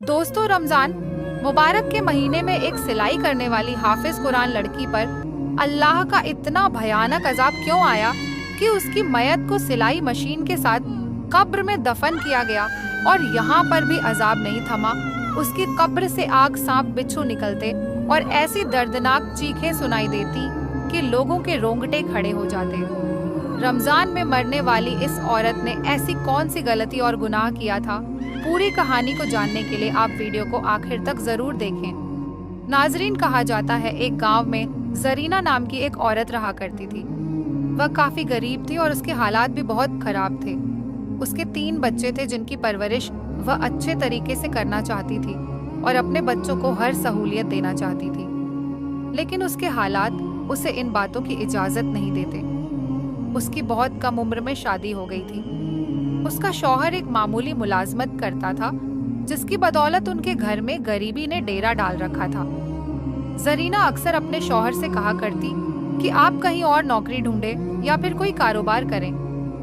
दोस्तों, रमजान मुबारक के महीने में एक सिलाई करने वाली हाफिज कुरान लड़की पर अल्लाह का इतना भयानक अजाब क्यों आया कि उसकी मयत को सिलाई मशीन के साथ कब्र में दफन किया गया। और यहाँ पर भी अजाब नहीं थमा, उसकी कब्र से आग, सांप, बिच्छू निकलते और ऐसी दर्दनाक चीखें सुनाई देती कि लोगों के रोंगटे खड़े हो जाते। रमजान में मरने वाली इस औरत ने ऐसी कौन सी गलती और गुनाह किया था? पूरी कहानी को जानने के लिए आप वीडियो को आखिर तक जरूर देखें। नाजरीन, कहा जाता है एक गांव में जरीना नाम की एक औरत रहा करती थी। वह काफी गरीब थी और उसके हालात भी बहुत खराब थे। उसके 3 बच्चे थे जिनकी परवरिश वह अच्छे तरीके से करना चाहती थी और अपने बच्चों को हर सहूलियत देना चाहती थी, लेकिन उसके हालात उसे इन बातों की इजाजत नहीं देते। उसकी बहुत कम उम्र में शादी हो गई थी। उसका शौहर एक मामूली मुलाजमत करता था, जिसकी बदौलत उनके घर में गरीबी ने डेरा डाल रखा था। जरीना अक्सर अपने शौहर से कहा करती कि आप कहीं और नौकरी ढूंढे या फिर कोई कारोबार करें,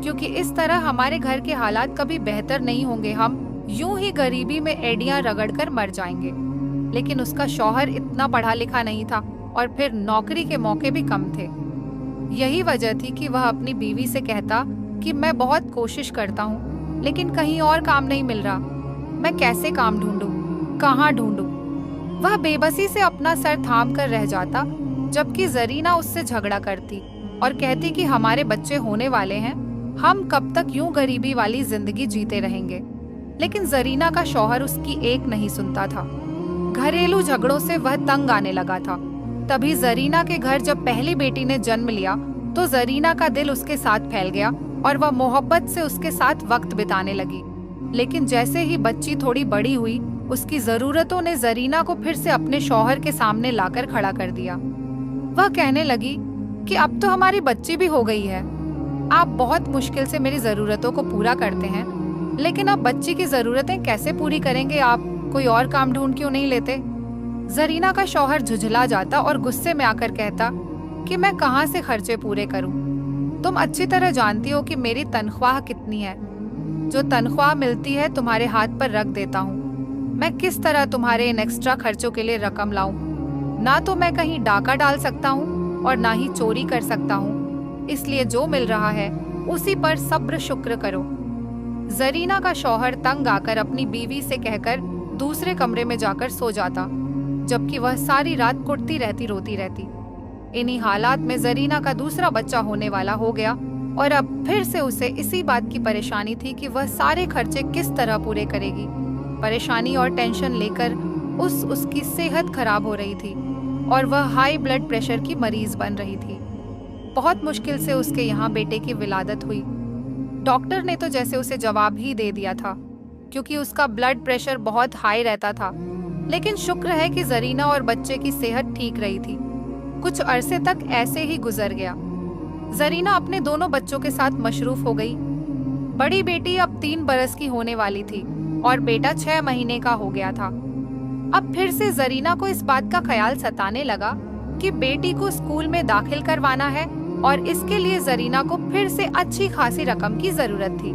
क्योंकि इस तरह हमारे घर के हालात कभी बेहतर नहीं होंगे, हम यूं ही गरीबी में एड़ियां रगड़कर मर जाएंगे। लेकिन उसका शौहर इतना पढ़ा लिखा नहीं था और फिर नौकरी के मौके भी कम थे। यही वजह थी कि वह अपनी बीवी से कहता कि मैं बहुत कोशिश करता हूँ, लेकिन कहीं और काम नहीं मिल रहा। मैं कैसे काम ढूंढूं, कहाँ ढूंढूं? वह बेबसी से अपना सर थाम कर रह जाता, जबकि जरीना उससे झगड़ा करती और कहती कि हमारे बच्चे होने वाले हैं, हम कब तक यूं गरीबी वाली जिंदगी जीते रहेंगे। लेकिन जरीना का शौहर उसकी एक नहीं सुनता था। घरेलू झगड़ों से वह तंग आने लगा था। तभी जरीना के घर जब पहली बेटी ने जन्म लिया तो जरीना का दिल उसके साथ फैल गया और वह मोहब्बत से उसके साथ वक्त बिताने लगी। लेकिन जैसे ही बच्ची थोड़ी बड़ी हुई, उसकी जरूरतों ने जरीना को फिर से अपने शौहर के सामने लाकर खड़ा कर दिया। वह कहने लगी कि अब तो हमारी बच्ची भी हो गई है, आप बहुत मुश्किल से मेरी जरूरतों को पूरा करते हैं, लेकिन अब बच्ची की जरूरतें कैसे पूरी करेंगे? आप कोई और काम ढूंढ क्यों नहीं लेते? जरीना का शौहर झुझला जाता और गुस्से में आकर कहता कि मैं कहाँ से खर्चे पूरे करूं? तुम अच्छी तरह जानती हो कि मेरी तनख्वाह कितनी है। जो तनख्वाह मिलती है तुम्हारे हाथ पर रख देता हूँ। मैं किस तरह तुम्हारे इन एक्स्ट्रा खर्चों के लिए रकम लाऊं? ना तो मैं कहीं डाका डाल सकता हूँ और ना ही चोरी कर सकता हूँ, इसलिए जो मिल रहा है उसी पर सब्र शुक्र करो। जरीना का शौहर तंग आकर अपनी बीवी से कहकर दूसरे कमरे में जाकर सो जाता, जबकि वह सारी रात कुटती रहती, रोती रहती। इन्हीं हालात में जरीना का दूसरा बच्चा होने वाला हो गया और अब फिर से उसे इसी बात की परेशानी थी कि वह सारे खर्चे किस तरह पूरे करेगी। परेशानी और टेंशन लेकर उसकी सेहत खराब हो रही थी और वह हाई ब्लड प्रेशर की मरीज बन रही थी। बहुत मुश्किल से उसके यहाँ बेटे की विलादत हुई। डॉक्टर ने तो जैसे उसे जवाब ही दे दिया था, क्योंकि उसका ब्लड प्रेशर बहुत हाई रहता था। लेकिन शुक्र है कि जरीना और बच्चे की सेहत ठीक रही थी। कुछ अरसे तक ऐसे ही गुजर गया। जरीना अपने दोनों बच्चों के साथ मशरूफ हो गई। बड़ी बेटी अब 3 बरस की होने वाली थी और बेटा 6 महीने का हो गया था। अब फिर से जरीना को इस बात का ख्याल सताने लगा कि बेटी को स्कूल में दाखिल करवाना है और इसके लिए जरीना को फिर से अच्छी खासी रकम की जरूरत थी।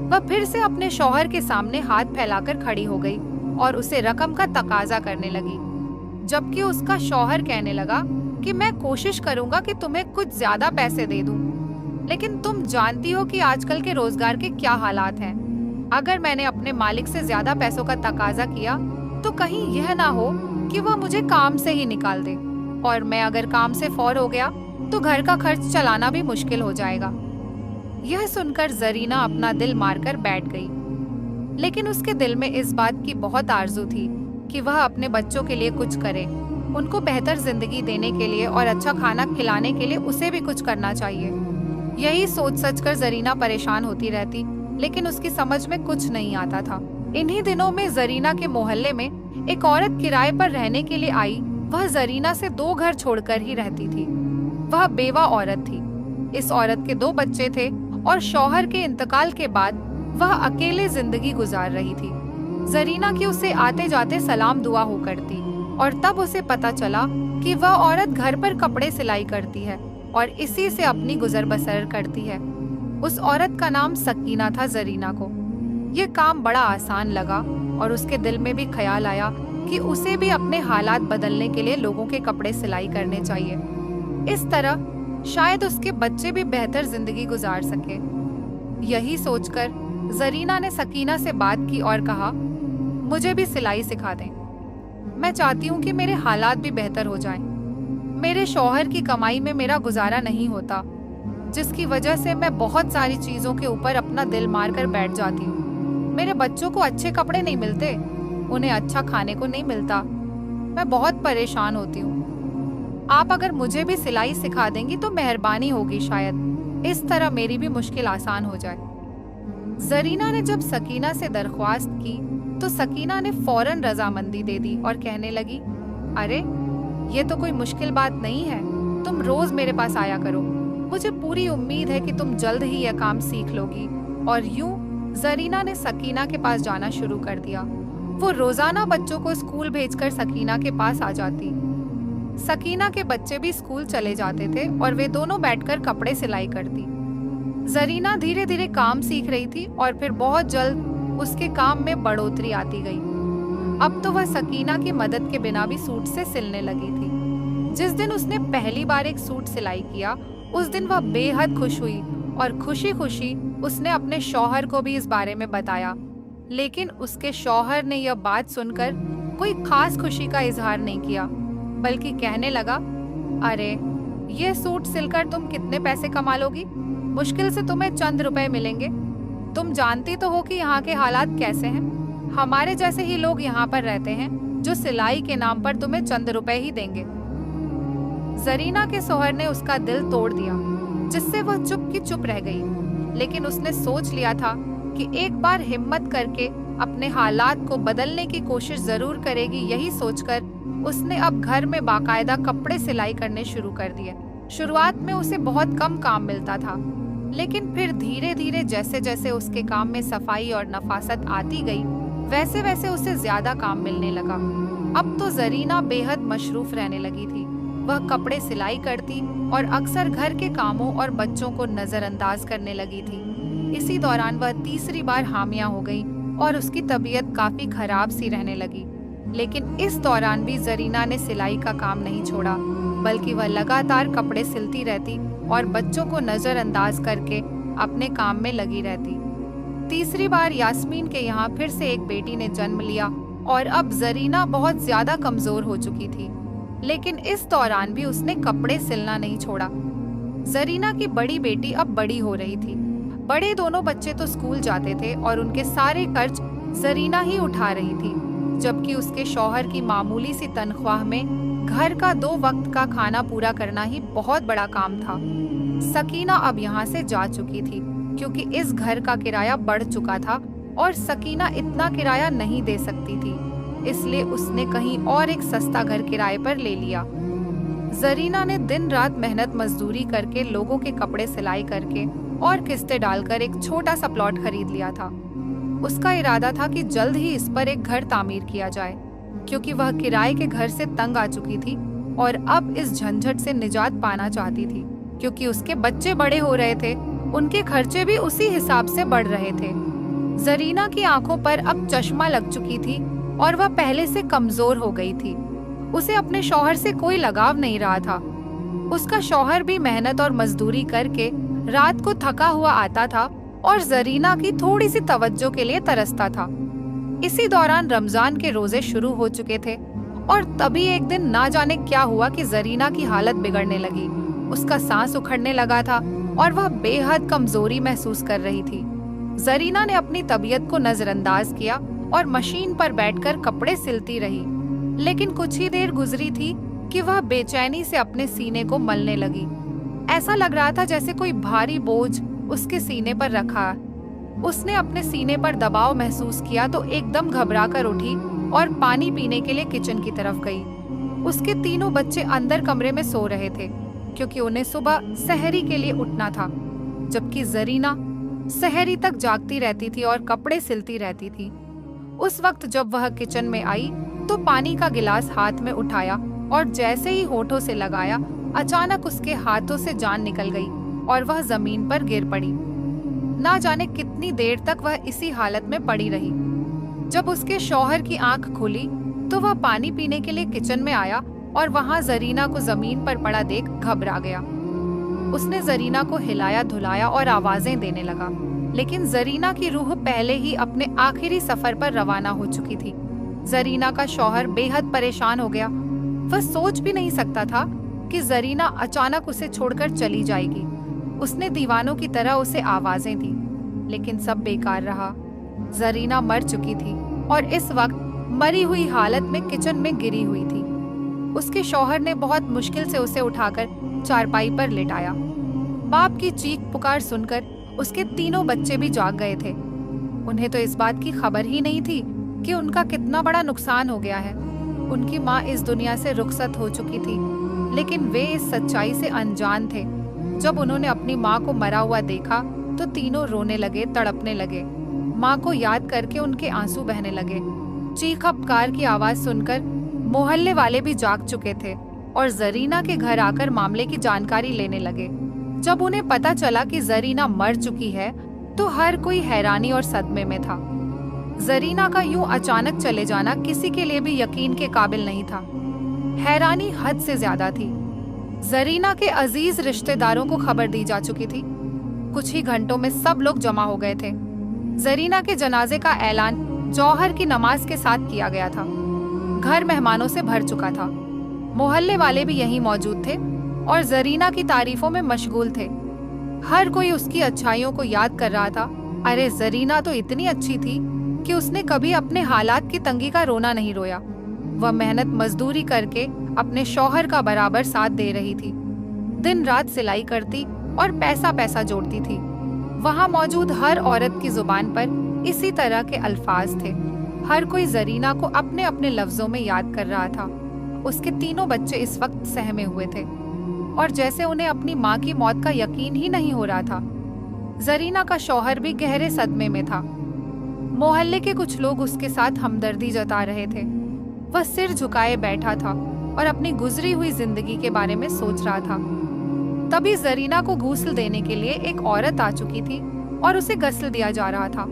वह फिर से अपने शौहर के सामने हाथ फैलाकर खड़ी हो गई और उसे रकम का तकाजा करने लगी, जबकि उसका शौहर कहने लगा कि मैं कोशिश करूंगा कि तुम्हें कुछ ज्यादा पैसे दे दूं, लेकिन तुम जानती हो कि आजकल के रोजगार के क्या हालात हैं। अगर मैंने अपने मालिक से ज्यादा पैसों का तकाजा किया तो कहीं यह ना हो कि वह मुझे काम से ही निकाल दे, और मैं अगर काम से फौर हो गया तो घर का खर्च चलाना भी मुश्किल हो जाएगा। यह सुनकर जरीना अपना दिल मारकर बैठ गई, लेकिन उसके दिल में इस बात की बहुत आरज़ू थी कि वह अपने बच्चों के लिए कुछ करे। उनको बेहतर जिंदगी देने के लिए और अच्छा खाना खिलाने के लिए उसे भी कुछ करना चाहिए। यही सोच सचकर जरीना परेशान होती रहती, लेकिन उसकी समझ में कुछ नहीं आता था। इन्हीं दिनों में जरीना के मोहल्ले में एक औरत किराए पर रहने के लिए आई। वह जरीना से 2 घर छोड़कर ही रहती थी। वह बेवा औरत थी। इस औरत के 2 बच्चे थे और शौहर के इंतकाल के बाद वह अकेले जिंदगी गुजार रही थी। जरीना की उसे आते जाते सलाम दुआ हो करती और तब उसे पता चला कि वह औरत घर पर कपड़े सिलाई करती है और इसी से अपनी गुजर बसर करती है। उस औरत का नाम सकीना था। जरीना को ये काम बड़ा आसान लगा और उसके दिल में भी ख्याल आया कि उसे भी अपने हालात बदलने के लिए लोगों के कपड़े सिलाई करने चाहिए। इस तरह शायद उसके बच्चे भी बेहतर जिंदगी गुजार सके। यही सोचकर जरीना ने सकीना से बात की और कहा, मुझे भी सिलाई सिखा दें। मैं चाहती हूँ कि मेरे हालात भी बेहतर हो जाएं। मेरे शौहर की कमाई में मेरा गुजारा नहीं होता, जिसकी वजह से मैं बहुत सारी चीजों के ऊपर अपना दिल मार कर बैठ जाती हूँ। मेरे बच्चों को अच्छे कपड़े नहीं मिलते, उन्हें अच्छा खाने को नहीं मिलता। मैं बहुत परेशान होती हूँ। आप अगर मुझे भी सिलाई सिखा देंगी तो मेहरबानी होगी, शायद इस तरह मेरी भी मुश्किल आसान हो जाए। जरीना ने जब सकीना से दरख्वास्त की तो सकीना ने फौरन रजामंदी दे दी और कहने लगी, अरे ये तो कोई मुश्किल बात नहीं है, तुम रोज मेरे पास आया करो। मुझे पूरी उम्मीद है कि तुम जल्द ही यह काम सीख लोगी। और यूं जरीना ने सकीना के पास जाना शुरू कर दिया। वो रोजाना बच्चों को स्कूल भेजकर सकीना के पास आ जाती। सकीना के बच्चे भी स्कूल चले जाते थे और वे दोनों बैठकर कपड़े सिलाई करती। जरीना धीरे धीरे काम सीख रही थी और फिर बहुत जल्द उसके काम में बढ़ोतरी आती गई। अब तो वह सकीना की मदद के बिना भी सूट से सिलने लगी थी। जिस दिन उसने पहली बार एक सूट सिलाई किया, उस दिन वह बेहद खुश हुई और खुशी खुशी उसने अपने शौहर को भी इस बारे में बताया। लेकिन उसके शौहर ने यह बात सुनकर कोई खास खुशी का इजहार नहीं किया, बल्कि कहने लगा, अरे ये सूट सिलकर तुम कितने पैसे कमा लोगी? मुश्किल से तुम्हें चंद रुपए मिलेंगे। तुम जानती तो हो कि यहाँ के हालात कैसे हैं। हमारे जैसे ही लोग यहाँ पर रहते हैं जो सिलाई के नाम पर तुम्हें चंद रुपए ही देंगे। जरीना के शौहर ने उसका दिल तोड़ दिया, जिससे वह चुप की चुप रह गई। लेकिन उसने सोच लिया था कि एक बार हिम्मत करके अपने हालात को बदलने की कोशिश जरूर करेगी। यही सोचकर उसने अब घर में बाकायदा कपड़े सिलाई करने शुरू कर दिए। शुरुआत में उसे बहुत कम काम मिलता था, लेकिन फिर धीरे धीरे जैसे जैसे उसके काम में सफाई और नफासत आती गई, वैसे वैसे उसे ज्यादा काम मिलने लगा। अब तो जरीना बेहद मशरूफ रहने लगी थी। वह कपड़े सिलाई करती और अक्सर घर के कामों और बच्चों को नजरअंदाज करने लगी थी। इसी दौरान वह तीसरी बार हामिया हो गई और उसकी तबीयत काफी खराब सी रहने लगी। लेकिन इस दौरान भी जरीना ने सिलाई का काम नहीं छोड़ा, बल्कि वह लगातार कपड़े सिलती रहती और बच्चों को नजरअंदाज करके अपने काम में लगी रहती। तीसरी बार यास्मीन के यहाँ फिर से एक बेटी ने जन्म लिया और अब जरीना बहुत ज्यादा कमजोर हो चुकी थी। लेकिन इस दौरान भी उसने कपड़े सिलना नहीं छोड़ा। जरीना की बड़ी बेटी अब बड़ी हो रही थी। बड़े दोनों बच्चे तो स्कूल जाते थे और उनके सारे खर्च जरीना ही उठा रही थी, जबकि उसके शौहर की मामूली सी तनख्वाह में घर का 2 वक्त का खाना पूरा करना ही बहुत बड़ा काम था। सकीना अब यहाँ से जा चुकी थी, क्योंकि इस घर का किराया बढ़ चुका था और सकीना इतना किराया नहीं दे सकती थी। इसलिए उसने कहीं और एक सस्ता घर किराए पर ले लिया। जरीना ने दिन रात मेहनत मजदूरी करके लोगों के कपड़े सिलाई करके और किस्तें डालकर एक छोटा सा प्लॉट खरीद लिया था। उसका इरादा था कि जल्द ही इस पर एक घर तामीर किया जाए, क्योंकि वह किराए के घर से तंग आ चुकी थी और अब इस झंझट से निजात पाना चाहती थी। क्योंकि उसके बच्चे बड़े हो रहे थे, उनके खर्चे भी उसी हिसाब से बढ़ रहे थे। जरीना की आंखों पर अब चश्मा लग चुकी थी और वह पहले से कमजोर हो गई थी। उसे अपने शौहर से कोई लगाव नहीं रहा था। उसका शौहर भी मेहनत और मजदूरी करके रात को थका हुआ आता था और जरीना की थोड़ी सी तवज्जो के लिए तरसता था। इसी दौरान रमजान के रोजे शुरू हो चुके थे और तभी एक दिन ना जाने क्या हुआ कि जरीना की हालत बिगड़ने लगी। उसका सांस उखड़ने लगा था और वह बेहद कमजोरी महसूस कर रही थी। जरीना ने अपनी तबीयत को नजरअंदाज किया और मशीन पर बैठकर कपड़े सिलती रही। लेकिन कुछ ही देर गुजरी थी कि वह बेचैनी से अपने सीने को मलने लगी। ऐसा लग रहा था जैसे कोई भारी बोझ उसके सीने पर रखा। उसने अपने सीने पर दबाव महसूस किया तो एकदम घबरा कर उठी और पानी पीने के लिए किचन की तरफ गई। उसके तीनों बच्चे अंदर कमरे में सो रहे थे, क्योंकि उन्हें सुबह सहरी के लिए उठना था, जबकि जरीना सहरी तक जागती रहती थी और कपड़े सिलती रहती थी। उस वक्त जब वह किचन में आई तो पानी का गिलास हाथ में उठाया और जैसे ही होठों से लगाया, अचानक उसके हाथों से जान निकल गई और वह जमीन पर गिर पड़ी। ना जाने कितनी देर तक वह इसी हालत में पड़ी रही। जब उसके शौहर की आंख खुली तो वह पानी पीने के लिए किचन में आया और वहां जरीना को जमीन पर पड़ा देख घबरा गया। उसने जरीना को हिलाया धुलाया और आवाजें देने लगा, लेकिन जरीना की रूह पहले ही अपने आखिरी सफर पर रवाना हो चुकी थी। जरीना का शौहर बेहद परेशान हो गया। वह सोच भी नहीं सकता था कि जरीना अचानक उसे छोड़कर चली जाएगी। उसने दीवानों की तरह उसे आवाजें दी, लेकिन सब बेकार रहा। जरीना मर चुकी थी और इस वक्त मरी हुई हालत में किचन में गिरी हुई थी। उसके शौहर ने बहुत मुश्किल से उसे उठाकर चारपाई पर लिटाया। बाप की चीख पुकार सुनकर उसके तीनों बच्चे भी जाग गए थे। उन्हें तो इस बात की खबर ही नहीं थी कि उनका कितना बड़ा नुकसान हो गया है। उनकी माँ इस दुनिया से रुखसत हो चुकी थी, लेकिन वे इस सच्चाई से अनजान थे। जब उन्होंने अपनी माँ को मरा हुआ देखा तो तीनों रोने लगे, तड़पने लगे। माँ को याद करके उनके आंसू बहने लगे। चीख पुकार की आवाज सुनकर मोहल्ले वाले भी जाग चुके थे और जरीना के घर आकर मामले की जानकारी लेने लगे। जब उन्हें पता चला कि जरीना मर चुकी है तो हर कोई हैरानी और सदमे में था। जरीना का यूं अचानक चले जाना किसी के लिए भी यकीन के काबिल नहीं था। हैरानी हद से ज्यादा थी। जरीना के अजीज रिश्तेदारों को खबर दी जा चुकी थी। कुछ ही घंटों में सब लोग जमा हो गए थे। जरीना के जनाजे का ऐलान जौहर की नमाज के साथ किया गया था। घर मेहमानों से भर चुका था। मोहल्ले वाले भी यहीं मौजूद थे और जरीना की तारीफों में मशगूल थे। हर कोई उसकी अच्छाइयों को याद कर रहा था। अरे जरीना तो इतनी अच्छी थी कि उसने कभी अपने हालात की तंगी का रोना नहीं रोया। वह मेहनत मजदूरी करके अपने शौहर का बराबर साथ दे रही थी। दिन रात सिलाई करती और पैसा पैसा जोड़ती थी। वहां मौजूद हर औरत की जुबान पर इसी तरह के अल्फाज थे। हर कोई जरीना को अपने अपने लफ्जों में याद कर रहा था। उसके तीनों बच्चे इस वक्त सहमे हुए थे और जैसे उन्हें अपनी माँ की मौत का यकीन ही नहीं हो रहा था। जरीना का शौहर भी गहरे सदमे में था। मोहल्ले के कुछ लोग उसके साथ हमदर्दी जता रहे थे। वह सिर झुकाए बैठा था और अपनी गुजरी हुई जिंदगी के बारे में सोच रहा था। तभी जरीना को गुस्ल देने के लिए एक औरत आ चुकी थी और उसे गस्ल दिया जा रहा था।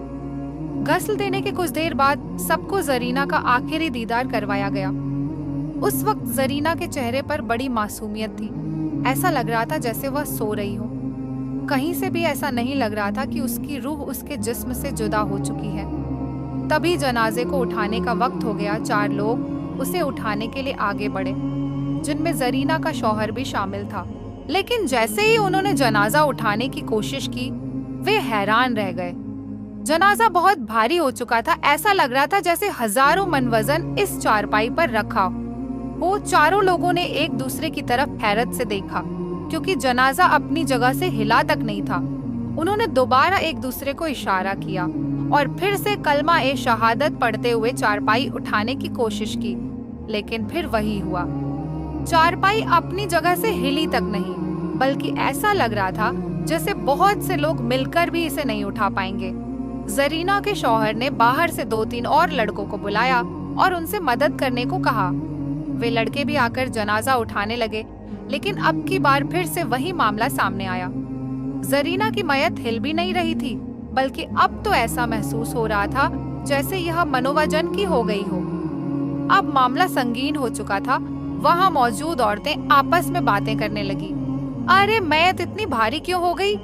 गस्ल देने के कुछ देर बाद सबको जरीना का आखिरी दीदार करवाया गया। उस वक्त जरीना के चेहरे पर बड़ी मासूमियत थी। ऐसा लग रहा था जैसे वह सो रही हो। कहीं से भी ऐसा नहीं लग रहा था कि उसकी रूह उसके जिस्म से जुदा हो चुकी है। तभी जनाजे को उठाने का वक्त हो गया। 4 लोग उसे उठाने के लिए आगे बढ़े, जिनमें जरीना का शौहर भी शामिल था। लेकिन जैसे ही उन्होंने जनाजा उठाने की कोशिश की, वे हैरान रह गए। जनाजा बहुत भारी हो चुका था। ऐसा लग रहा था जैसे हजारों मन वजन इस चारपाई पर रखा। वो चारों लोगों ने एक दूसरे की तरफ हैरत से देखा, क्योंकि जनाजा अपनी जगह से हिला तक नहीं था। उन्होंने दोबारा एक दूसरे को इशारा किया और फिर से कलमा ए शहादत पढ़ते हुए चारपाई उठाने की कोशिश की, लेकिन फिर वही हुआ। चारपाई अपनी जगह से हिली तक नहीं, बल्कि ऐसा लग रहा था जैसे बहुत से लोग मिलकर भी इसे नहीं उठा पाएंगे। जरीना के शौहर ने बाहर से 2-3 और लड़कों को बुलाया और उनसे मदद करने को कहा। वे लड़के भी आकर जनाजा उठाने लगे, लेकिन अब की बार फिर से वही मामला सामने आया। जरीना की मयत हिल भी नहीं रही थी, बल्कि अब तो ऐसा महसूस हो रहा था जैसे यह मनोवजन की हो गई हो। अब मामला संगीन हो चुका था। वहां मौजूद औरतें आपस में बातें करने लगी। अरे मयत इतनी भारी क्यों हो गई?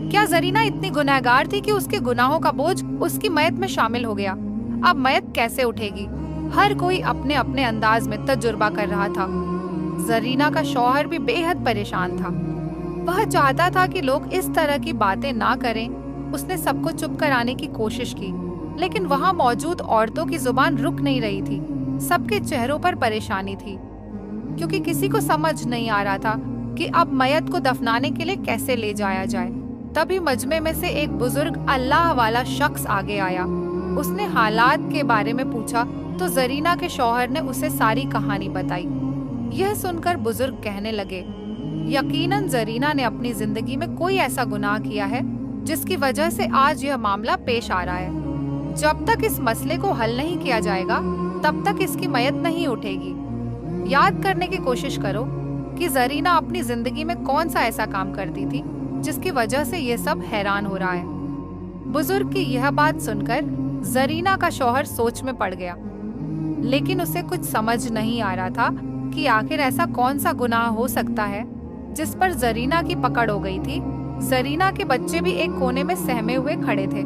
क्या जरीना इतनी गुनहगार थी कि उसके गुनाहों का बोझ उसकी मयत में शामिल हो गया? अब मयत कैसे उठेगी? हर कोई अपने अपने अंदाज में तजुर्बा कर रहा था। जरीना का शौहर भी बेहद परेशान था। वह चाहता था कि लोग इस तरह की बातें ना करें। उसने सबको चुप कराने की कोशिश की, लेकिन वहां मौजूद औरतों की जुबान रुक नहीं रही थी। सबके चेहरों पर परेशानी थी, क्योंकि किसी को समझ नहीं आ रहा था कि अब मयत को दफनाने के लिए कैसे ले जाया जाए। तभी मजमे में से एक बुजुर्ग अल्लाह वाला शख्स आगे आया। उसने हालात के बारे में पूछा तो जरीना के शौहर ने उसे सारी कहानी बताई। यह सुनकर बुजुर्ग कहने लगे, यकीनन जरीना ने अपनी जिंदगी में कोई ऐसा गुनाह किया है जिसकी वजह से आज यह मामला पेश आ रहा है। जब तक इस मसले को हल नहीं किया जाएगा तब तक इसकी मयत नहीं उठेगी। याद करने की कोशिश करो कि जरीना अपनी जिंदगी में कौन सा ऐसा काम करती थी जिसकी वजह से ये सब हैरान हो रहा है। बुजुर्ग की यह बात सुनकर जरीना का शौहर सोच में पड़ गया, लेकिन उसे कुछ समझ नहीं आ रहा था कि आखिर ऐसा कौन सा गुनाह हो सकता है जिस पर जरीना की पकड़ हो गई थी। जरीना के बच्चे भी एक कोने में सहमे हुए खड़े थे।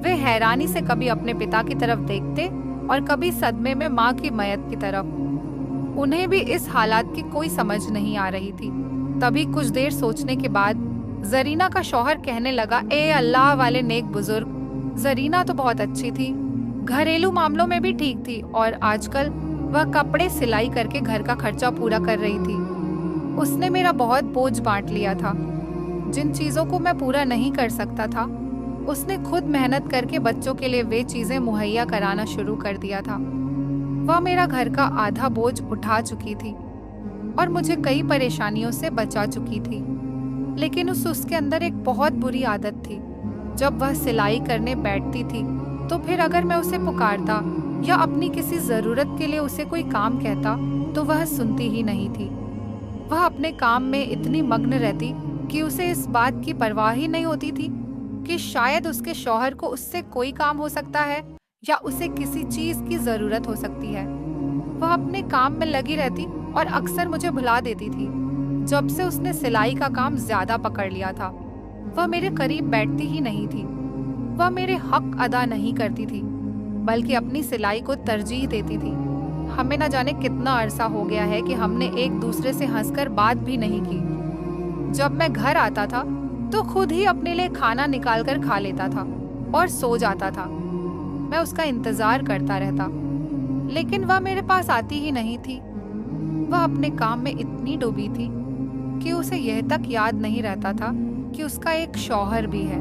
वे हैरानी से कभी अपने पिता की तरफ देखते और कभी सदमे में माँ की मयत की तरफ। उन्हें भी इस हालात की कोई समझ नहीं आ रही थी। तभी कुछ देर सोचने के बाद जरीना का शौहर कहने लगा, ए अल्लाह वाले नेक बुजुर्ग, जरीना तो बहुत अच्छी थी, घरेलू मामलों में भी ठीक थी और आजकल वह कपड़े सिलाई करके घर का खर्चा पूरा कर रही थी। उसने मेरा बहुत बोझ बांट लिया था। जिन चीजों को मैं पूरा नहीं कर सकता था, उसने खुद मेहनत करके बच्चों के लिए वे चीजें मुहैया कराना शुरू कर दिया था। वह मेरा घर का आधा बोझ उठा चुकी थी और मुझे कई परेशानियों से बचा चुकी थी। लेकिन उसके अंदर एक बहुत बुरी आदत थी। जब वह सिलाई करने बैठती थी तो फिर अगर मैं उसे पुकारता या अपनी किसी जरूरत के लिए उसे कोई काम कहता तो वह सुनती ही नहीं थी। वह अपने काम में इतनी मग्न रहती कि उसे इस बात की परवाह ही नहीं होती थी कि शायद उसके शौहर को उससे कोई काम हो सकता है या उसे किसी चीज की जरूरत हो सकती है। वह अपने काम में लगी रहती और अक्सर मुझे भुला देती थी। जब से उसने सिलाई का काम ज्यादा पकड़ लिया था, वह मेरे करीब बैठती ही नहीं थी। वह मेरे हक अदा नहीं करती थी, बल्कि अपनी सिलाई को तरजीह देती थी। हमें न जाने कितना अरसा हो गया है कि हमने एक दूसरे से हंसकर बात भी नहीं की। जब मैं घर आता था तो खुद ही अपने लिए खाना निकाल कर खा लेता था और सो जाता था। मैं उसका इंतजार करता रहता, लेकिन वह मेरे पास आती ही नहीं थी। वह अपने काम में इतनी डूबी थी कि उसे यह तक याद नहीं रहता था कि उसका एक शौहर भी है।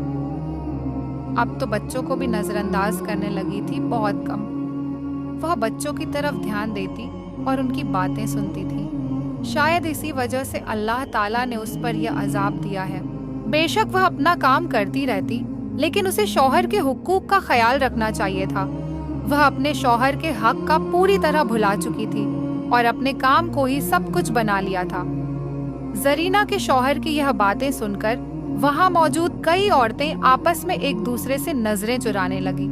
अब तो बच्चों को भी नजरअंदाज करने लगी थी, बहुत कम। वह बच्चों की तरफ ध्यान देती और उनकी बातें सुनती थी। शायद इसी वजह से अल्लाह ताला ने उस पर यह अजाब दिया है। बेशक वह अपना काम करती रहती, लेकिन उसे शौहर के हुकूक का ख्याल रखना चाहिए था। वह अपने शौहर के हक का पूरी तरह भुला चुकी थी और अपने काम को ही सब कुछ बना लिया था। जरीना के शौहर की यह बातें सुनकर वहां मौजूद कई औरतें आपस में एक दूसरे से नजरें चुराने लगी।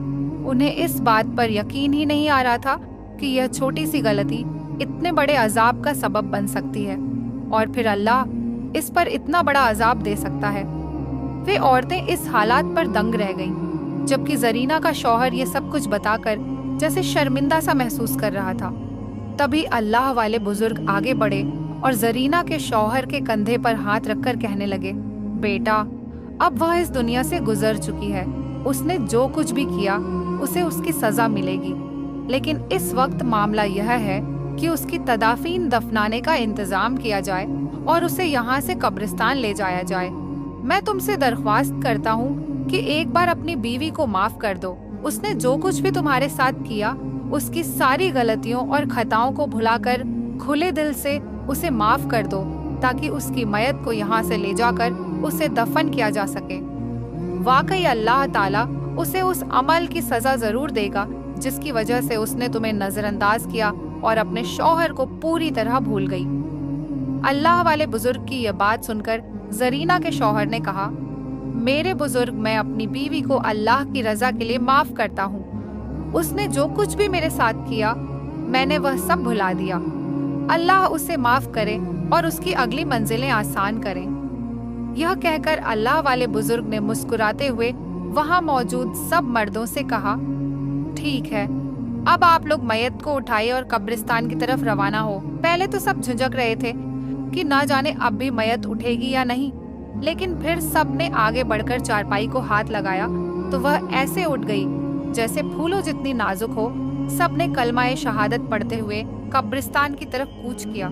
उन्हें इस बात पर यकीन ही नहीं आ रहा था कि यह छोटी सी गलती इतने बड़े अजाब का सबब बन सकती है और फिर अल्लाह इस पर इतना बड़ा अजाब दे सकता है। वे औरतें इस हालात पर दंग रह गईं, जबकि जरीना का शौहर ये सब कुछ बताकर जैसे शर्मिंदा सा महसूस कर रहा था। तभी अल्लाह वाले बुजुर्ग आगे बढ़े और जरीना के शौहर के कंधे पर हाथ रखकर कहने लगे, बेटा, अब वह इस दुनिया से गुजर चुकी है। उसने जो कुछ भी किया उसे उसकी सजा मिलेगी, लेकिन इस वक्त मामला यह है कि उसकी तदाफीन दफनाने का इंतजाम किया जाए और उसे यहाँ से कब्रिस्तान ले जाया जाए। मैं तुमसे दरख्वास्त करता हूँ कि एक बार अपनी बीवी को माफ कर दो। उसने जो कुछ भी तुम्हारे साथ किया, उसकी सारी गलतियों और खताओं को भुलाकर खुले दिल से उसे माफ कर दो, ताकि उसकी मयत को यहाँ से ले जाकर उसे दफन किया जा सके। वाकई अल्लाह ताला उसे उस अमल की सजा जरूर देगा जिसकी वजह से उसने तुम्हें नजरअंदाज किया और अपने शौहर को पूरी तरह भूल गई। अल्लाह वाले बुजुर्ग की यह बात सुनकर जरीना के शौहर ने कहा, मेरे बुजुर्ग, मैं अपनी बीवी को अल्लाह की रजा के लिए माफ करता हूँ। उसने जो कुछ भी मेरे साथ किया, मैंने वह सब भुला दिया। अल्लाह उसे माफ करे और उसकी अगली मंजिलें आसान करें। यह कहकर अल्लाह वाले बुजुर्ग ने मुस्कुराते हुए वहां मौजूद सब मर्दों से कहा, ठीक है, अब आप लोग मयत को उठाइए और कब्रिस्तान की तरफ रवाना हो। पहले तो सब झुंझक रहे थे कि ना जाने अब भी मयत उठेगी या नहीं, लेकिन फिर सब ने आगे बढ़कर चारपाई को हाथ लगाया तो वह ऐसे उठ गई जैसे फूलों जितनी नाजुक हो। सब ने कलमाए शहादत पढ़ते हुए कब्रिस्तान की तरफ कूच किया,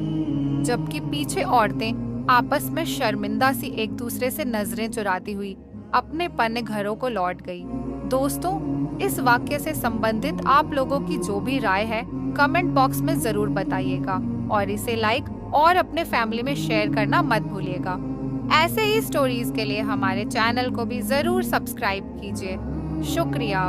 जबकि पीछे औरतें आपस में शर्मिंदा सी एक दूसरे से नजरें चुराती हुई अपने पन्ने घरों को लौट गई। दोस्तों, इस वाक्य से संबंधित आप लोगों की जो भी राय है कमेंट बॉक्स में जरूर बताइएगा और इसे लाइक और अपने फैमिली में शेयर करना मत भूलिएगा। ऐसे ही स्टोरीज के लिए हमारे चैनल को भी जरूर सब्सक्राइब कीजिए। शुक्रिया।